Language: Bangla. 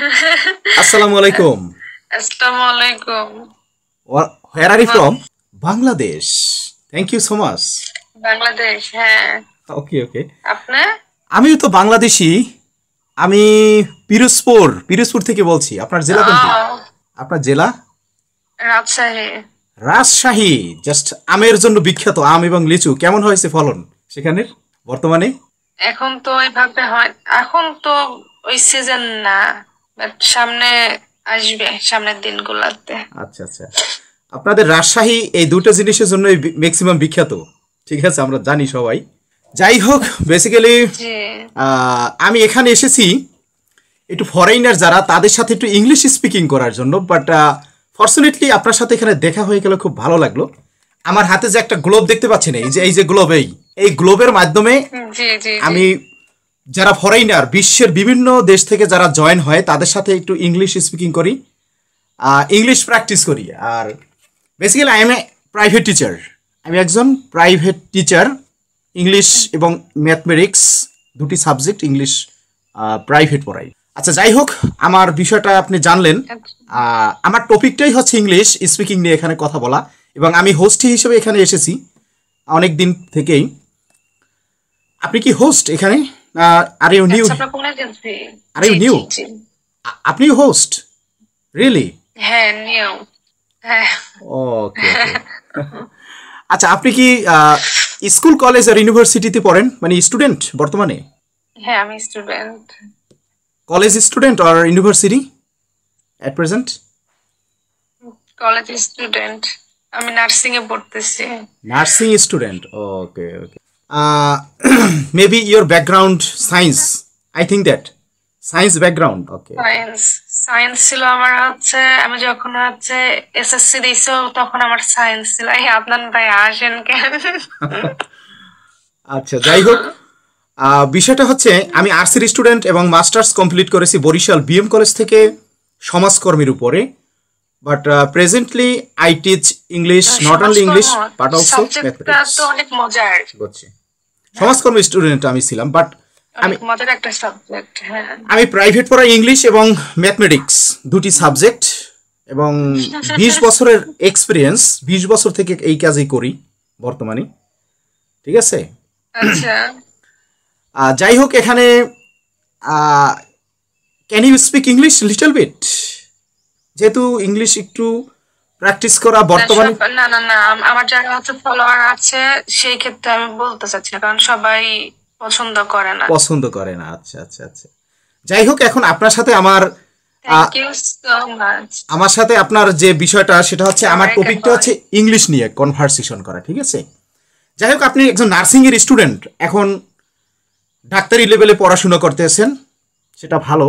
Assalamu alaikum. Assalamu alaikum. Where are you from? Bangladesh. Thank you so much. Bangladesh, হ্যাঁ। Okay, okay. আপনি? আমিও তো বাংলাদেশী। আমি পিরোজপুর থেকে বলছি। আপনার জেলা কোনটি? আপনার জেলা? রাজশাহী। রাজশাহী। জাস্ট আমের জন্য বিখ্যাত, আম এবং লিচু। কেমন হয়েছে ফলন সেখানের বর্তমানে? এখন তো ওইভাবে হয়, এখন তো ওই সিজন না, বাট সামনে আসবে, সামনের দিনগুলোতে। আচ্ছা আচ্ছা। আপনাদের রাজশাহী এই দুটো জিনিসের জন্য ম্যাক্সিমাম বিখ্যাত, ঠিক আছে, আমরা জানি সবাই। যাই হোক, বেসিক্যালি জি। আমি এখানে এসেছি একটু ফরেইনার যারা, তাদের সাথে একটু ইংলিশ স্পিকিং করার জন্য। বাট ফর্চুনেটলি আপনার সাথে এখানে দেখা হয়ে গেল, খুব ভালো লাগলো। আমার হাতে যে একটা গ্লোব দেখতে পাচ্ছেন, এই যে গ্লোব, এই গ্লোবের মাধ্যমে জি জি আমি যারা ফরেইনার, বিশ্বের বিভিন্ন দেশ থেকে যারা জয়েন হয় তাদের সাথে একটু ইংলিশ স্পিকিং করি, ইংলিশ প্র্যাকটিস করি। আর basically I am a private teacher. আমি একজন প্রাইভেট টিচার, ইংলিশ এবং ম্যাথমেটিক্স দুটি সাবজেক্ট ইংলিশ প্রাইভেট পড়াই। আচ্ছা, যাই হোক, আমার বিষয়টা আপনি জানলেন। আমার টপিকটাই হচ্ছে ইংলিশ স্পিকিং নিয়ে এখানে কথা বলা, এবং আমি হোস্ট হিসেবে এখানে এসেছি অনেক দিন থেকেই। আপনি কি হোস্ট এখানে? Are you new? Are you new? আপনি হোস্ট? রিয়েলি? হ্যাঁ, নিউ। হ্যাঁ। ওকে। আচ্ছা, আপনি কি স্কুল, কলেজ আর ইউনিভার্সিটিতে পড়েন, মানে স্টুডেন্ট বর্তমানে? হ্যাঁ, আমি স্টুডেন্ট। কলেজ স্টুডেন্ট আর university at present? College student. আমি নার্সিং এ পড়তেছি। Nursing student, okay okay. Maybe your background science, I think that science background. Okay, science ছিল আমার। আমি যখন এসএসসি দিয়েছি তখন আমার সায়েন্স ছিল। আপনার ভাই আসেন কেন? আচ্ছা, যাই হোক, বিষয়টা হচ্ছে আমি আর্টসের স্টুডেন্ট এবং মাস্টার্স কমপ্লিট করেছি বরিশাল বিএম কলেজ থেকে সমাজকর্মের উপরে। But presently I teach English, not only English but also mathematics. অনেক মজার। বুঝছি, সমাজকর্ম স্টুডেন্ট আমি ছিলাম, বাট মজার একটা সাবজেক্ট। হ্যাঁ, আমি প্রাইভেট পড়াই ইংলিশ এবং ম্যাথমেটিক্স দুটি সাবজেক্ট, এবং 20 বছরের এক্সপিরিয়েন্স, 20 বছর থেকে এই কাজই করি বর্তমানে, ঠিক আছে। আচ্ছা, যাই হোক, এখানে can you speak English little bit? যেহেতু ইংলিশ একটু প্র্যাকটিস করা বর্তমানে। না না না, আমার যারা ফলোয়ার আছে সেই ক্ষেত্রে আমি বলতে চাচ্ছি না, কারণ সবাই পছন্দ করে না। আচ্ছা আচ্ছা আচ্ছা। যাই হোক, এখন আপনার সাথে আমার সাথে আপনার যে বিষয়টা, সেটা হচ্ছে আমার টপিকটা হচ্ছে ইংলিশ নিয়ে কনভারসেশন করা, ঠিক আছে। যাই হোক, আপনি একজন নার্সিং এর স্টুডেন্ট, এখন ডাক্তারি লেভেলে পড়াশোনা করতেছেন, সেটা ভালো।